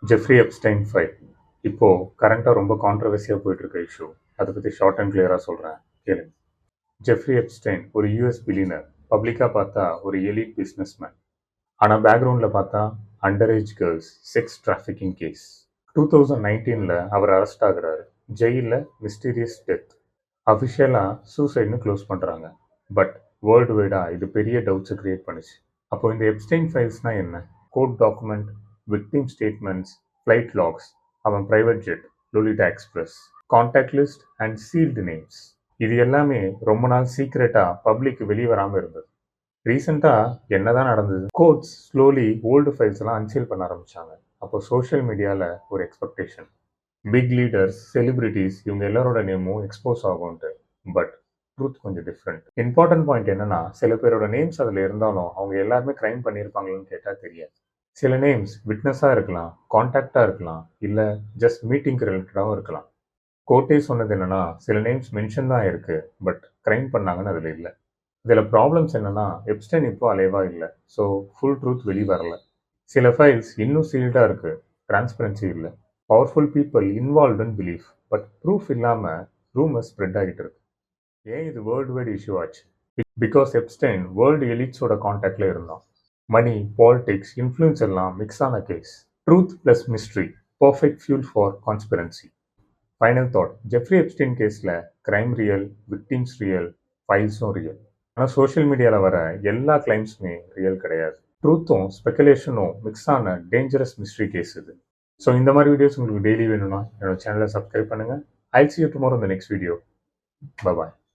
Jeffrey Epstein file இப்போது கரண்ட்டாக ரொம்ப கான்ட்ரவர்சியாக போயிட்டுருக்க இஷ்யூ. அதை பற்றி ஷார்ட் அண்ட் கிளியராக சொல்கிறேன், கேளுங்க. ஜெஃப்ரி எப்ஸ்டைன் ஒரு யூஎஸ் பில்லியனர். பப்ளிக்காக பார்த்தா ஒரு எலிட் பிஸ்னஸ்மேன். ஆனால் பேக்ரவுண்டில் பார்த்தா under age girls sex trafficking case. 2019 அவர் அரெஸ்ட் ஆகுறாரு. ஜெயிலில் மிஸ்டீரியஸ் டெத். அஃபிஷியலாக சூசைட்னு க்ளோஸ் பண்ணுறாங்க. பட் வேர்ல்டு வைடாக இது பெரிய டவுட்ஸை க்ரியேட் பண்ணுச்சு. அப்போ இந்த எப்ஸ்டைன் ஃபைல்ஸ்னால் என்ன? Court document, victim statements, flight logs, அவன் private jet, Lolita express, contact list and sealed names. இது எல்லாமே ரொம்ப நாள் சீக்ரெட்டாக பப்ளிக் வெளியே வராமல் இருந்தது. ரீசெண்டாக என்னதான் நடந்தது? கோர்ட்ஸ் ஸ்லோலி ஓல்டு ஃபைல்ஸ் எல்லாம் அன்சீல் பண்ண ஆரம்பிச்சாங்க. அப்போ சோஷியல் மீடியாவில் ஒரு எக்ஸ்பெக்டேஷன், பிக் லீடர்ஸ், செலிபிரிட்டிஸ் இவங்க எல்லாரோட நேமும் எக்ஸ்போஸ் ஆகும்ட்டு. பட் ட்ரூத் கொஞ்சம் டிஃப்ரெண்ட். இம்பார்ட்டன்ட் பாயிண்ட் என்னன்னா, சில பேரோட நேம்ஸ் அதில் இருந்தாலும் அவங்க எல்லாருமே க்ரைம் பண்ணியிருப்பாங்களான்னு கேட்டால் தெரியாது. சில நேம்ஸ் விட்னஸாக இருக்கலாம், கான்டாக்டாக இருக்கலாம், இல்லை ஜஸ்ட் மீட்டிங்க்கு ரிலேட்டடாகவும் இருக்கலாம். கோர்ட்டே சொன்னது என்னன்னா, சில நேம்ஸ் மென்ஷன் தான் இருக்கு, பட் க்ரைம் பண்ணாங்கன்னு அதில் இல்லை. இதில் ப்ராப்ளம்ஸ் என்னன்னா, எப்ஸ்டைன் இப்போ அலைவாக இல்லை, ஸோ ஃபுல் ட்ரூத் வெளியே வரல. சில ஃபைல்ஸ் இன்னும் சீல்டாக இருக்கு, டிரான்ஸ்பரன்சி இல்லை. Powerful people involve in belief, but proof இல்லாமல் ரூமர்ஸ் ஸ்ப்ரெட் ஆகிட்டு இருக்கு. ஏன் இது வேர்ல்டு வைட் இஷ்யூ ஆச்சு? பிகாஸ் எப்ஸ்டைன் வேர்ல்டு எலிட்ஸோட கான்டாக்டில் இருந்தான். மணி, பாலிடிக்ஸ், இன்ஃப்ளூயன்ஸ் எல்லாம் மிக்ஸ் ஆன case. Truth plus mystery, perfect fuel for conspiracy. Final thought, Jeffrey Epstein கேஸில் கிரைம் ரியல், விக்டிம்ஸ் ரியல், ஃபைல்ஸும் ரியல். ஆனால் சோஷியல் மீடியாவில் வர எல்லா கிளைம்ஸுமே ரியல் கிடையாது. ட்ரூத்தும் ஸ்பெகுலேஷனும் மிக்ஸ் ஆன டேஞ்சரஸ் மிஸ்ட்ரி கேஸ் இது. ஸோ இந்த மாதிரி வீடியோஸ் உங்களுக்கு டெய்லி வேணும்னா என்னோட சேனலை சப்ஸ்கிரைப் பண்ணுங்கள். I'll see you tomorrow in the next video. Bye-bye.